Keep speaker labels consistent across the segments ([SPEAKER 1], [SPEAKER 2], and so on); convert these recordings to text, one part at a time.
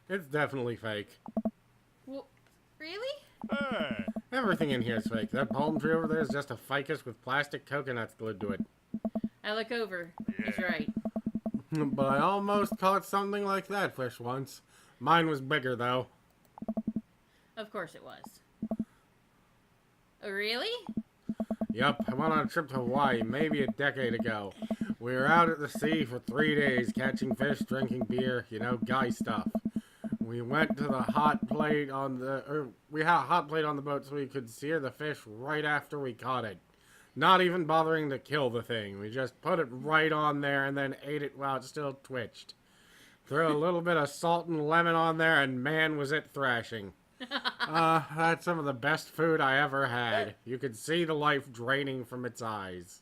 [SPEAKER 1] It's definitely fake.
[SPEAKER 2] Well, really?
[SPEAKER 3] Hey.
[SPEAKER 1] Everything in here is fake. That palm tree over there is just a ficus with plastic coconuts glued to it.
[SPEAKER 2] I look over. He's
[SPEAKER 3] Yeah.
[SPEAKER 2] right.
[SPEAKER 1] But I almost caught something like that fish once. Mine was bigger, though.
[SPEAKER 2] Of course it was. Oh, really?
[SPEAKER 1] Yup, I went on a trip to Hawaii maybe a decade ago. We were out at the sea for 3 days, catching fish, drinking beer, guy stuff. We went to the hot plate on we had a hot plate on the boat so we could sear the fish right after we caught it. Not even bothering to kill the thing. We just put it right on there and then ate it while it still twitched. Threw a little bit of salt and lemon on there and man was it thrashing. That's some of the best food I ever had. You could see the life draining from its eyes.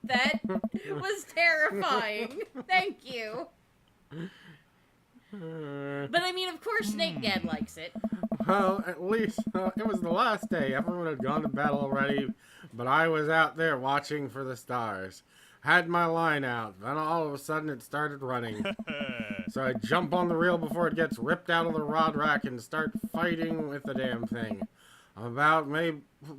[SPEAKER 2] That was terrifying. Thank you. But I mean, of course Snake Dad likes it.
[SPEAKER 1] Well, at least it was the last day. Everyone had gone to bed already, but I was out there watching for the stars. Had my line out, then all of a sudden it started running. So I jump on the reel before it gets ripped out of the rod rack and start fighting with the damn thing. I'm about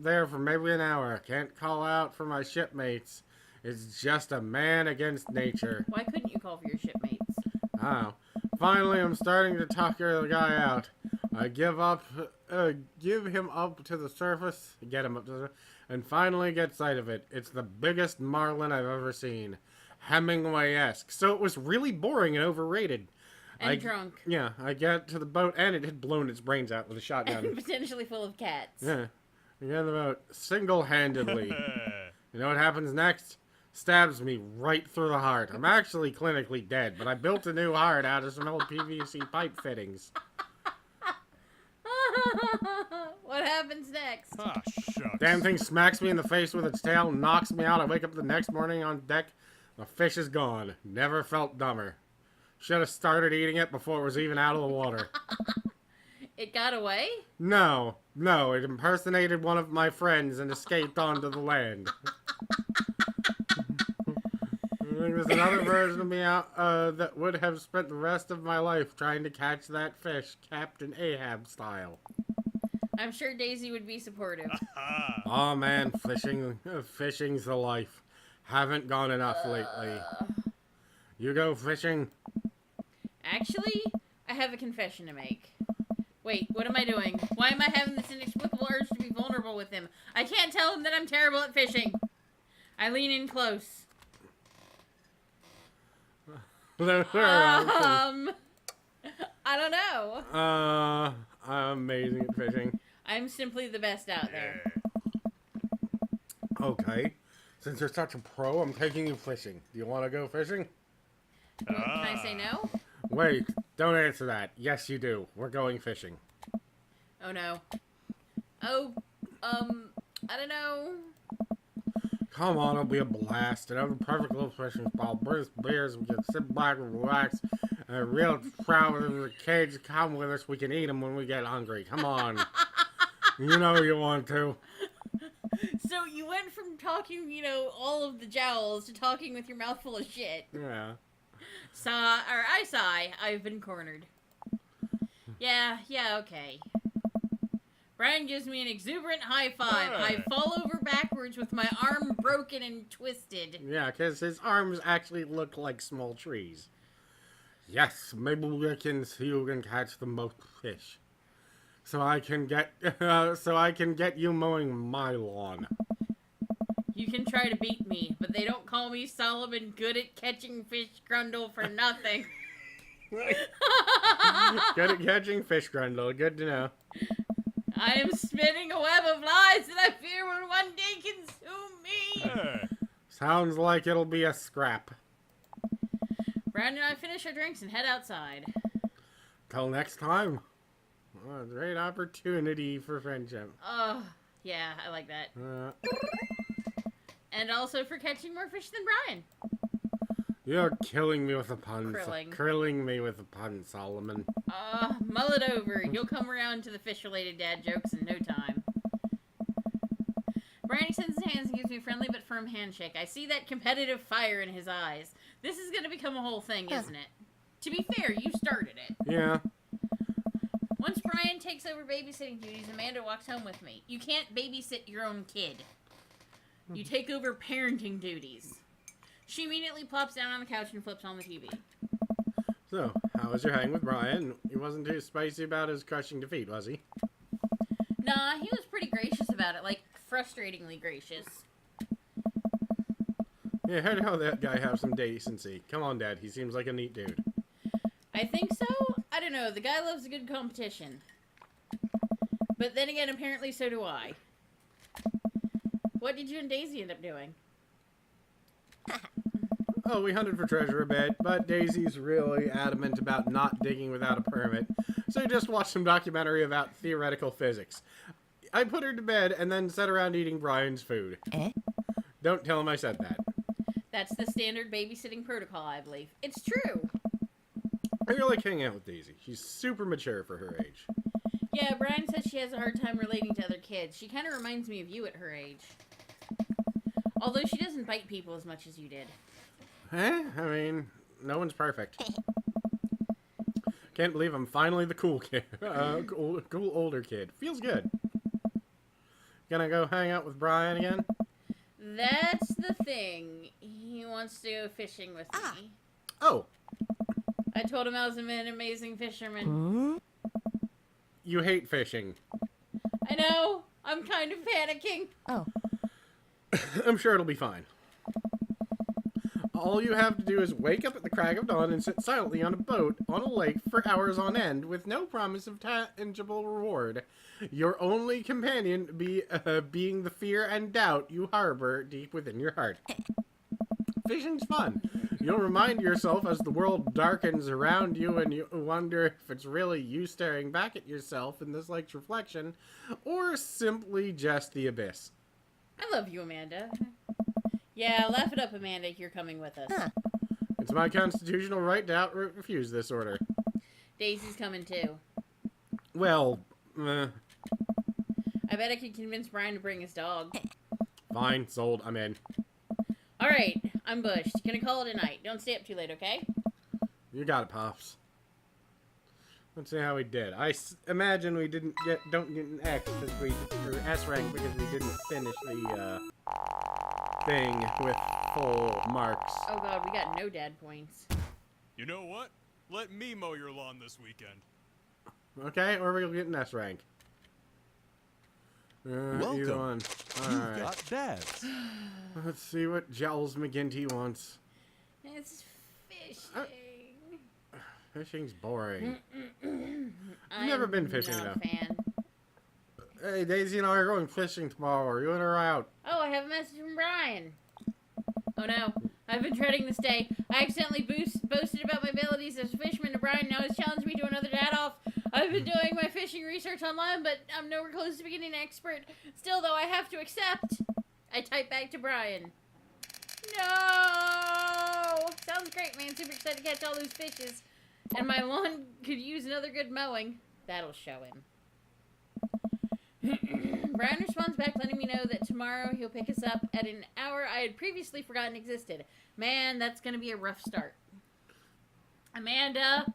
[SPEAKER 1] there for maybe an hour. Can't call out for my shipmates. It's just a man against nature.
[SPEAKER 2] Why couldn't you call for your shipmates?
[SPEAKER 1] I don't know. Finally, I'm starting to tucker the guy out. I give him up to the surface, get him up to the, and finally get sight of it. It's the biggest marlin I've ever seen. Hemingway-esque. So it was really boring and overrated.
[SPEAKER 2] And drunk.
[SPEAKER 1] Yeah, I get to the boat and it had blown its brains out with a
[SPEAKER 2] And
[SPEAKER 1] shotgun.
[SPEAKER 2] potentially full of cats.
[SPEAKER 1] Yeah. I get to the boat single-handedly. You know what happens next? Stabs me right through the heart. I'm actually clinically dead, but I built a new heart out of some old PVC pipe fittings.
[SPEAKER 2] What happens next?
[SPEAKER 3] Ah, shucks.
[SPEAKER 1] Damn thing smacks me in the face with its tail, knocks me out. I wake up the next morning on deck. The fish is gone. Never felt dumber. Should have started eating it before it was even out of the water.
[SPEAKER 2] It got away?
[SPEAKER 1] No, it impersonated one of my friends and escaped onto the land. I think there's another version of me out that would have spent the rest of my life trying to catch that fish, Captain Ahab style.
[SPEAKER 2] I'm sure Daisy would be supportive.
[SPEAKER 1] Oh man, fishing's the life. Haven't gone enough lately. You go fishing?
[SPEAKER 2] Actually, I have a confession to make. Wait, what am I doing? Why am I having this inexplicable urge to be vulnerable with him? I can't tell him that I'm terrible at fishing. I lean in close. I don't know.
[SPEAKER 1] I'm amazing at fishing.
[SPEAKER 2] I'm simply the best out there.
[SPEAKER 1] Okay. Since you're such a pro, I'm taking you fishing. Do you want to go fishing?
[SPEAKER 2] Can I say no?
[SPEAKER 1] Wait, don't answer that. Yes, you do. We're going fishing.
[SPEAKER 2] Oh no. Oh, I don't know.
[SPEAKER 1] Come on, it'll be a blast. And have a perfect little fishing spot. Bring us beers, we can sit back and relax. And a real trout in the cage, come with us. We can eat them when we get hungry. Come on. You know you want to.
[SPEAKER 2] So you went from talking, all of the jowls to talking with your mouth full of shit.
[SPEAKER 1] Yeah.
[SPEAKER 2] I sigh. I've been cornered. Yeah, okay. Brian gives me an exuberant high five. I fall over backwards with my arm broken and twisted.
[SPEAKER 1] Yeah, because his arms actually look like small trees. Yes, maybe we can see who can catch the most fish. So I can get you mowing my lawn.
[SPEAKER 2] You can try to beat me, but they don't call me Solomon good at catching fish Grundle for nothing.
[SPEAKER 1] Good at catching fish, Grundle. Good to know.
[SPEAKER 2] I am spinning a web of lies that I fear will one day consume me.
[SPEAKER 1] Sounds like it'll be a scrap.
[SPEAKER 2] Brad and I finish our drinks and head outside.
[SPEAKER 1] Till next time. Oh, great opportunity for friendship.
[SPEAKER 2] Oh, yeah, I like that. And also for catching more fish than Brian.
[SPEAKER 1] You're killing me with the puns.
[SPEAKER 2] Krilling.
[SPEAKER 1] Killing me with the puns, Solomon.
[SPEAKER 2] Mull it over. You'll come around to the fish-related dad jokes in no time. Brian extends his hands and gives me a friendly but firm handshake. I see that competitive fire in his eyes. This is going to become a whole thing, isn't it? To be fair, you started it.
[SPEAKER 1] Yeah.
[SPEAKER 2] Once Brian takes over babysitting duties, Amanda walks home with me. You can't babysit your own kid. You take over parenting duties. She immediately plops down on the couch and flips on the TV.
[SPEAKER 1] So, how was your hang with Brian? He wasn't too spicy about his crushing defeat, was he?
[SPEAKER 2] Nah, he was pretty gracious about it, like, frustratingly gracious.
[SPEAKER 1] Yeah, how the hell that guy have some decency? Come on, Dad, he seems like a neat dude.
[SPEAKER 2] I think so? I don't know, the guy loves a good competition. But then again, apparently so do I. What did you and Daisy end up doing?
[SPEAKER 1] Oh, we hunted for treasure a bit, but Daisy's really adamant about not digging without a permit, so we just watched some documentary about theoretical physics. I put her to bed and then sat around eating Brian's food. Don't tell him I said that.
[SPEAKER 2] That's the standard babysitting protocol, I believe. It's true.
[SPEAKER 1] I really like hanging out with Daisy. She's super mature for her age.
[SPEAKER 2] Yeah, Brian says she has a hard time relating to other kids. She kind of reminds me of you at her age. Although she doesn't bite people as much as you did.
[SPEAKER 1] I mean, no one's perfect. Can't believe I'm finally the cool kid. Cool older kid. Feels good. Gonna go hang out with Brian again?
[SPEAKER 2] That's the thing. He wants to go fishing with me.
[SPEAKER 1] Oh.
[SPEAKER 2] I told him I was an amazing fisherman.
[SPEAKER 1] You hate fishing.
[SPEAKER 2] I know. I'm kind of panicking.
[SPEAKER 3] Oh.
[SPEAKER 1] I'm sure it'll be fine. All you have to do is wake up at the crack of dawn and sit silently on a boat on a lake for hours on end with no promise of tangible reward. Your only companion being the fear and doubt you harbor deep within your heart. Fishing's fun. You'll remind yourself as the world darkens around you and you wonder if it's really you staring back at yourself in this lake's reflection or simply just the abyss.
[SPEAKER 2] I love you, Amanda. Yeah, laugh it up, Amanda. You're coming with us.
[SPEAKER 1] It's my constitutional right to outright refuse this order.
[SPEAKER 2] Daisy's coming too.
[SPEAKER 1] Well,
[SPEAKER 2] I bet I could convince Brian to bring his dog.
[SPEAKER 1] fine, sold, I'm in.
[SPEAKER 2] Alright, I'm bushed. Gonna call it a night. Don't stay up too late, okay?
[SPEAKER 1] You got it, Pops. Let's see how we did. Imagine we don't get an X or S rank because we didn't finish the thing with full marks.
[SPEAKER 2] Oh god, we got no dad points.
[SPEAKER 4] You know what? Let me mow your lawn this weekend.
[SPEAKER 1] Okay, or we'll get an S rank. Either
[SPEAKER 5] Welcome.
[SPEAKER 1] one.
[SPEAKER 5] You've
[SPEAKER 1] Alright.
[SPEAKER 5] got dads.
[SPEAKER 1] Let's see what Giles McGinty wants.
[SPEAKER 2] It's fishing.
[SPEAKER 1] Fishing's boring.
[SPEAKER 2] I've
[SPEAKER 1] never been fishing,
[SPEAKER 2] not
[SPEAKER 1] though.
[SPEAKER 2] a fan.
[SPEAKER 1] Hey, Daisy and I are going fishing tomorrow. Are you in or out?
[SPEAKER 2] Oh, I have a message from Brian. Oh no, I've been dreading this day. I accidentally boasted about my abilities as a fisherman to Brian. Now he's challenged me to another dad-off. I've been doing my fishing research online, but I'm nowhere close to being an expert. Still, though, I have to accept. I type back to Brian. No! Sounds great, man. Super excited to catch all those fishes. And my lawn could use another good mowing. That'll show him. Brian responds back letting me know that tomorrow he'll pick us up at an hour I had previously forgotten existed. Man, that's going to be a rough start. Amanda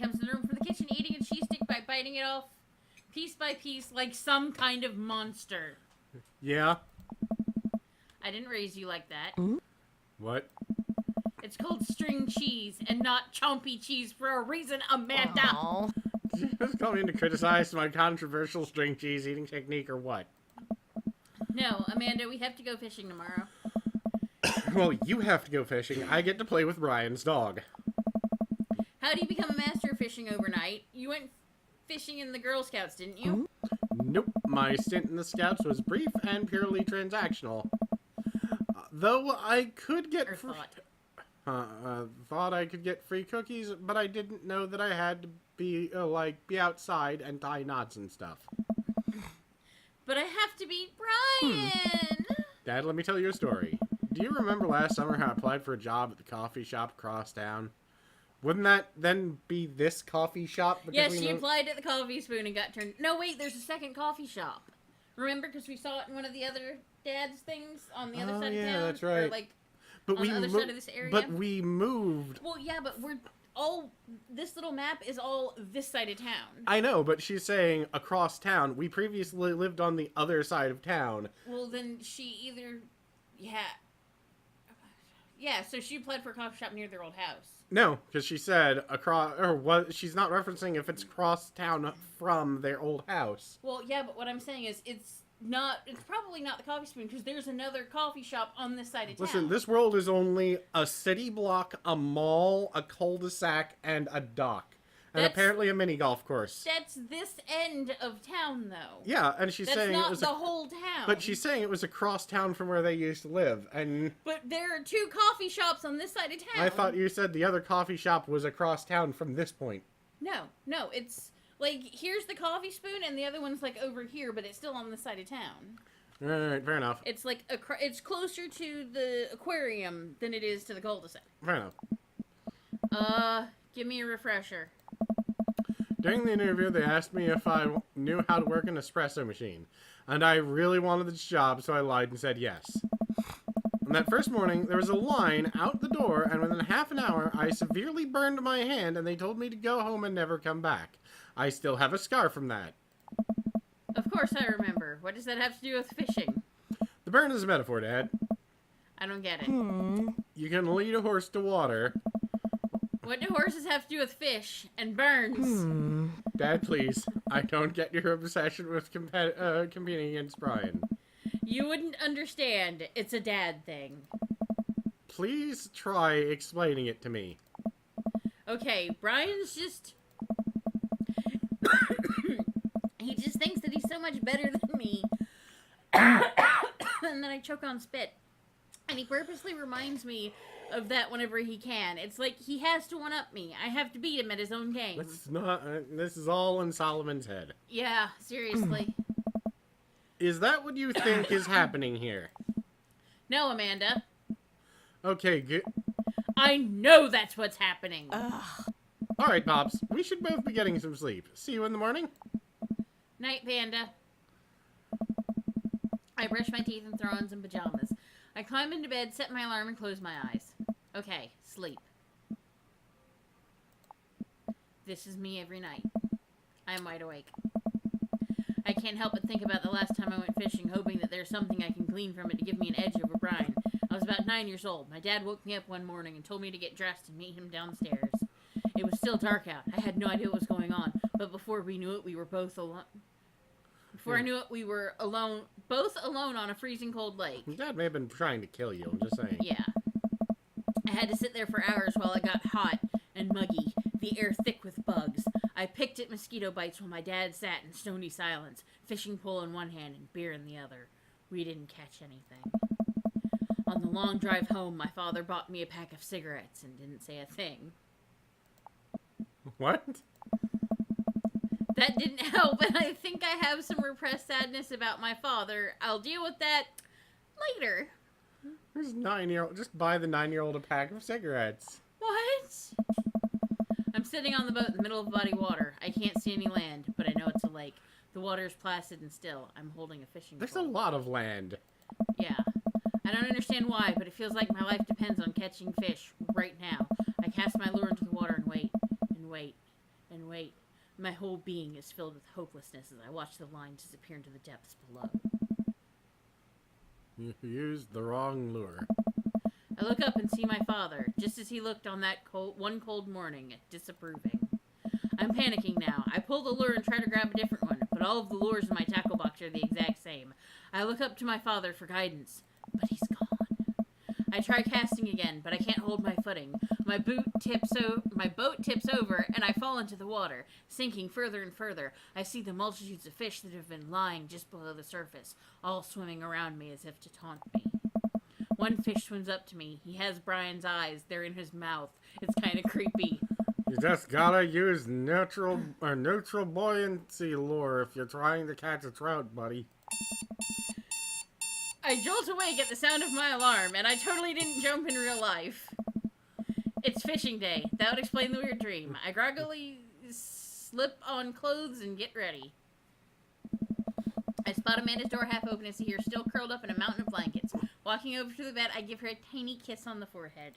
[SPEAKER 2] comes in the room from the kitchen eating a cheese stick by biting it off piece by piece like some kind of monster.
[SPEAKER 1] Yeah?
[SPEAKER 2] I didn't raise you like that.
[SPEAKER 1] What?
[SPEAKER 2] It's called string cheese and not chompy cheese for a reason, Amanda.
[SPEAKER 3] Aw.
[SPEAKER 1] Did you just call me in to criticize my controversial string cheese eating technique or what?
[SPEAKER 2] No, Amanda, we have to go fishing tomorrow.
[SPEAKER 1] Well, you have to go fishing. I get to play with Brian's dog.
[SPEAKER 2] How do you become a master of fishing overnight? You went fishing in the Girl Scouts, didn't you?
[SPEAKER 1] Nope. My stint in the Scouts was brief and purely transactional. Though I could get
[SPEAKER 2] Or thought.
[SPEAKER 1] thought I could get free cookies, but I didn't know that I had to be outside and tie knots and stuff.
[SPEAKER 2] But I have to beat Brian!
[SPEAKER 1] Dad, let me tell you a story. Do you remember last summer how I applied for a job at the coffee shop across town? Wouldn't that then be this coffee shop?
[SPEAKER 2] Yes, she applied at the Coffee Spoon and got turned... No, wait, there's a second coffee shop. Remember? Because we saw it in one of the other dad's things on the other side of town?
[SPEAKER 1] Yeah, that's
[SPEAKER 2] Or,
[SPEAKER 1] right.
[SPEAKER 2] like,
[SPEAKER 1] But
[SPEAKER 2] on the other side of this area.
[SPEAKER 1] But we moved.
[SPEAKER 2] Well, yeah, but we're all... This little map is all this side of town.
[SPEAKER 1] I know, but she's saying across town. We previously lived on the other side of town.
[SPEAKER 2] Well, then she either... Yeah. Yeah, so she applied for a coffee shop near their old house.
[SPEAKER 1] No, because she said across, or what? She's not referencing if it's across town from their old house.
[SPEAKER 2] Well, yeah, but what I'm saying is it's probably not the Coffee Spoon, because there's another coffee shop on this side of town.
[SPEAKER 1] Listen, this world is only a city block, a mall, a cul-de-sac, and a dock. And apparently a mini golf course.
[SPEAKER 2] That's this end of town, though.
[SPEAKER 1] Yeah, and she's saying
[SPEAKER 2] not
[SPEAKER 1] it was
[SPEAKER 2] the whole town.
[SPEAKER 1] But she's saying it was across town from where they used to live, and...
[SPEAKER 2] But there are 2 coffee shops on this side of town.
[SPEAKER 1] I thought you said the other coffee shop was across town from this point.
[SPEAKER 2] No, it's... Like, here's the Coffee Spoon, and the other one's, like, over here, but it's still on the side of town.
[SPEAKER 1] Alright, fair enough.
[SPEAKER 2] It's, like, it's closer to the aquarium than it is to the cul-de-sac.
[SPEAKER 1] Fair enough.
[SPEAKER 2] Give me a refresher.
[SPEAKER 1] During the interview, they asked me if I knew how to work an espresso machine. And I really wanted this job, so I lied and said yes. And that first morning, there was a line out the door, and within half an hour, I severely burned my hand, and they told me to go home and never come back. I still have a scar from that.
[SPEAKER 2] Of course I remember. What does that have to do with fishing?
[SPEAKER 1] The burn is a metaphor, Dad.
[SPEAKER 2] I don't get it.
[SPEAKER 1] You can lead a horse to water.
[SPEAKER 2] What do horses have to do with fish and burns?
[SPEAKER 1] Dad, please. I don't get your obsession with competing against Brian.
[SPEAKER 2] You wouldn't understand. It's a dad thing.
[SPEAKER 1] Please try explaining it to me.
[SPEAKER 2] Okay, Brian's just... he just thinks that he's so much better than me. And then I choke on spit. And he purposely reminds me of that whenever he can. It's like he has to one-up me. I have to beat him at his own game.
[SPEAKER 1] This is all in Solomon's head.
[SPEAKER 2] Yeah, seriously.
[SPEAKER 1] Is that what you think is happening here?
[SPEAKER 2] No, Amanda.
[SPEAKER 1] Okay, good.
[SPEAKER 2] I know that's what's happening.
[SPEAKER 1] Alright, Pops. We should both be getting some sleep. See you in the morning?
[SPEAKER 2] Night, Panda. I brush my teeth and throw on some pajamas. I climb into bed, set my alarm, and close my eyes. Okay, sleep. This is me every night. I am wide awake. I can't help but think about the last time I went fishing, hoping that there's something I can glean from it to give me an edge over Brian. I was about 9 years old. My dad woke me up one morning and told me to get dressed and meet him downstairs. It was still dark out. I had no idea what was going on, but before we knew it, we were both alone. Before I knew it, we were both alone on a freezing cold lake.
[SPEAKER 1] Your dad may have been trying to kill you, I'm just saying.
[SPEAKER 2] Yeah. I had to sit there for hours while it got hot and muggy, the air thick with bugs. I picked at mosquito bites while my dad sat in stony silence, fishing pole in one hand and beer in the other. We didn't catch anything. On the long drive home, my father bought me a pack of cigarettes and didn't say a thing.
[SPEAKER 1] What?
[SPEAKER 2] That didn't help, and I think I have some repressed sadness about my father. I'll deal with that later.
[SPEAKER 1] There's 9-year-old. Just buy the 9-year-old a pack of cigarettes.
[SPEAKER 2] What? I'm sitting on the boat in the middle of muddy water. I can't see any land, but I know it's a lake. The water is placid and still. I'm holding a fishing pole.
[SPEAKER 1] There's a lot of land.
[SPEAKER 2] Yeah. I don't understand why, but it feels like my life depends on catching fish right now. I cast my lure into the water and wait, and wait, and wait. My whole being is filled with hopelessness as I watch the line disappear into the depths below.
[SPEAKER 1] You used the wrong lure.
[SPEAKER 2] I look up and see my father, just as he looked on that one cold morning, disapproving. I'm panicking now. I pull the lure and try to grab a different one, but all of the lures in my tackle box are the exact same. I look up to my father for guidance, but he's gone. I try casting again, but I can't hold my footing. My boat tips over, and I fall into the water, sinking further and further. I see the multitudes of fish that have been lying just below the surface, all swimming around me as if to taunt me. One fish swims up to me. He has Brian's eyes. They're in his mouth. It's kind of creepy.
[SPEAKER 1] You just gotta use neutral buoyancy lure if you're trying to catch a trout, buddy.
[SPEAKER 2] I jolt awake at the sound of my alarm, and I totally didn't jump in real life. It's fishing day. That would explain the weird dream. I groggily slip on clothes and get ready. I spot Amanda's door half open and see her still curled up in a mountain of blankets. Walking over to the bed, I give her a tiny kiss on the forehead.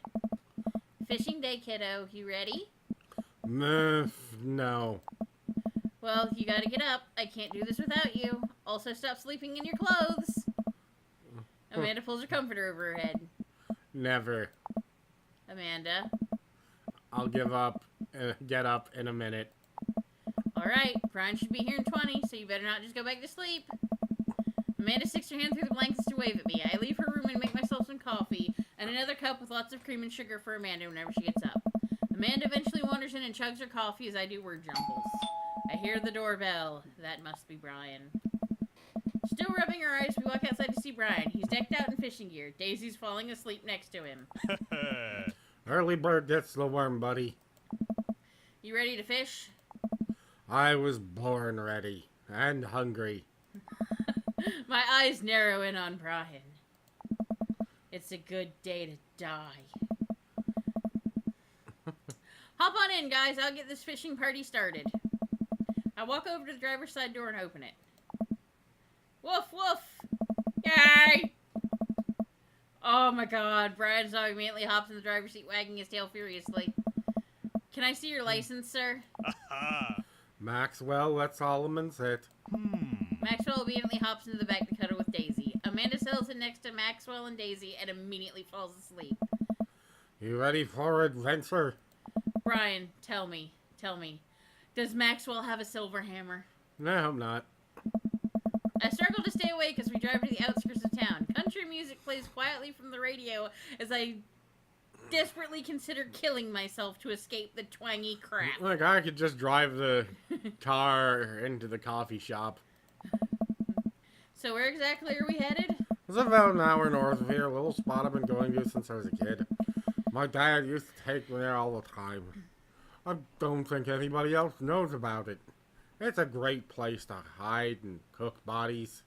[SPEAKER 2] Fishing day, kiddo. You ready?
[SPEAKER 1] No.
[SPEAKER 2] Well, you gotta get up. I can't do this without you. Also, stop sleeping in your clothes. Amanda pulls her comforter over her head.
[SPEAKER 1] Never.
[SPEAKER 2] Amanda.
[SPEAKER 1] I'll give up and get up in a minute.
[SPEAKER 2] Alright, Brian should be here in 20, so you better not just go back to sleep. Amanda sticks her hand through the blankets to wave at me. I leave her room and make myself some coffee, and another cup with lots of cream and sugar for Amanda whenever she gets up. Amanda eventually wanders in and chugs her coffee as I do word jumbles. I hear the doorbell. That must be Brian. Still rubbing her eyes, we walk outside to see Brian. He's decked out in fishing gear. Daisy's falling asleep next to him.
[SPEAKER 1] Early bird gets the worm, buddy.
[SPEAKER 2] You ready to fish?
[SPEAKER 1] I was born ready and hungry.
[SPEAKER 2] My eyes narrow in on Brian. It's a good day to die. Hop on in, guys. I'll get this fishing party started. I walk over to the driver's side door and open it. Woof, woof. Yay! Oh my god. Brian's dog immediately hops in the driver's seat, wagging his tail furiously. Can I see your license, sir?
[SPEAKER 1] Maxwell, let Solomon sit.
[SPEAKER 2] Maxwell immediately hops into the back to cuddle with Daisy. Amanda settles in next to Maxwell and Daisy and immediately falls asleep.
[SPEAKER 1] You ready for adventure?
[SPEAKER 2] Brian, tell me. Does Maxwell have a silver hammer?
[SPEAKER 1] No, I'm not.
[SPEAKER 2] I struggle to stay awake as we drive to the outskirts of town. Country music plays quietly from the radio as I desperately consider killing myself to escape the twangy crap.
[SPEAKER 1] Look, I could just drive the car into the coffee shop.
[SPEAKER 2] So where exactly are we headed?
[SPEAKER 1] It's about an hour north of here, a little spot I've been going to since I was a kid. My dad used to take me there all the time. I don't think anybody else knows about it. It's a great place to hide and cook bodies.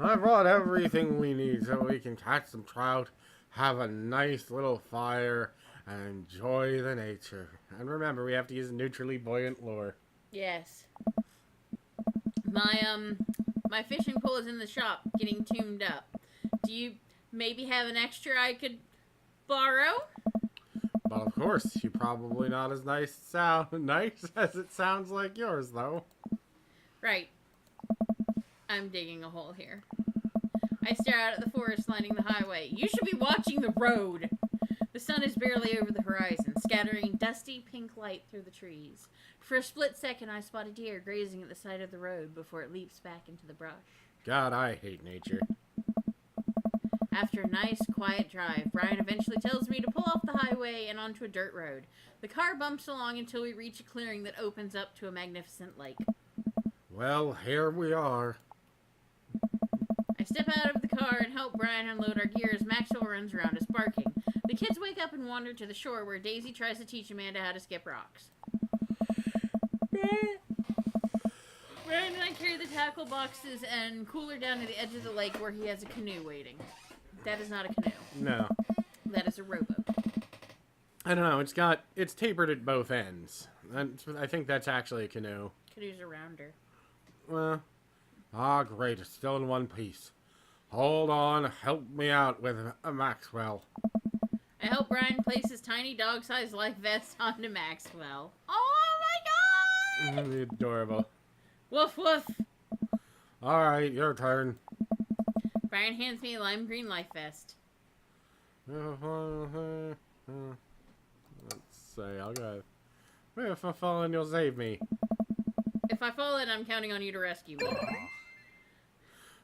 [SPEAKER 1] I brought everything we need so we can catch some trout, have a nice little fire, and enjoy the nature. And remember, we have to use neutrally buoyant lure.
[SPEAKER 2] Yes. My fishing pole is in the shop, getting tuned up. Do you maybe have an extra I could borrow?
[SPEAKER 1] But of course, you're probably not as nice as it sounds like yours, though.
[SPEAKER 2] Right. I'm digging a hole here. I stare out at the forest lining the highway. You should be watching the road. The sun is barely over the horizon, scattering dusty pink light through the trees. For a split second, I spot a deer grazing at the side of the road before it leaps back into the brush.
[SPEAKER 1] God, I hate nature.
[SPEAKER 2] After a nice, quiet drive, Brian eventually tells me to pull off the highway and onto a dirt road. The car bumps along until we reach a clearing that opens up to a magnificent lake.
[SPEAKER 1] Well, here we are.
[SPEAKER 2] I step out of the car and help Brian unload our gear as Maxwell runs around us barking. The kids wake up and wander to the shore where Daisy tries to teach Amanda how to skip rocks. Brian and I carry the tackle boxes and cooler down to the edge of the lake where he has a canoe waiting. That is not a canoe.
[SPEAKER 1] No.
[SPEAKER 2] That is a rowboat.
[SPEAKER 1] I don't know, it's tapered at both ends. I think that's actually a canoe.
[SPEAKER 2] Canoes are rounder.
[SPEAKER 1] Well, great, it's still in one piece. Hold on, help me out with Maxwell.
[SPEAKER 2] I help Brian place his tiny dog-sized life vest onto Maxwell. Oh my god!
[SPEAKER 1] Adorable.
[SPEAKER 2] Woof woof!
[SPEAKER 1] Alright, your turn.
[SPEAKER 2] Brian hands me a lime green life vest.
[SPEAKER 1] Let's see, I'll go. If I fall in, you'll save me.
[SPEAKER 2] If I fall in, I'm counting on you to rescue me.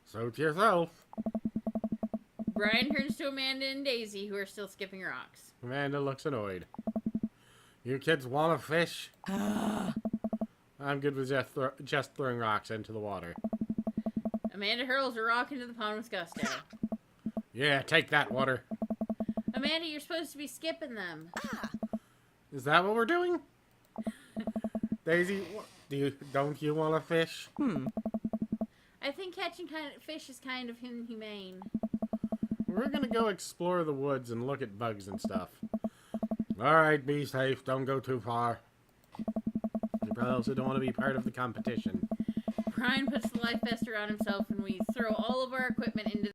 [SPEAKER 1] Suit yourself.
[SPEAKER 2] Brian turns to Amanda and Daisy, who are still skipping rocks.
[SPEAKER 1] Amanda looks annoyed. You kids want to fish? I'm good with just throwing rocks into the water.
[SPEAKER 2] Amanda hurls a rock into the pond with gusto.
[SPEAKER 1] Yeah, take that, water.
[SPEAKER 2] Amanda, you're supposed to be skipping them.
[SPEAKER 1] Is that what we're doing? Daisy, don't you want to fish?
[SPEAKER 2] I think catching fish is kind of inhumane.
[SPEAKER 1] We're gonna go explore the woods and look at bugs and stuff. Alright, be safe. Don't go too far. You probably also don't want to be part of the competition.
[SPEAKER 2] Brian puts the life vest around himself and we throw all of our equipment into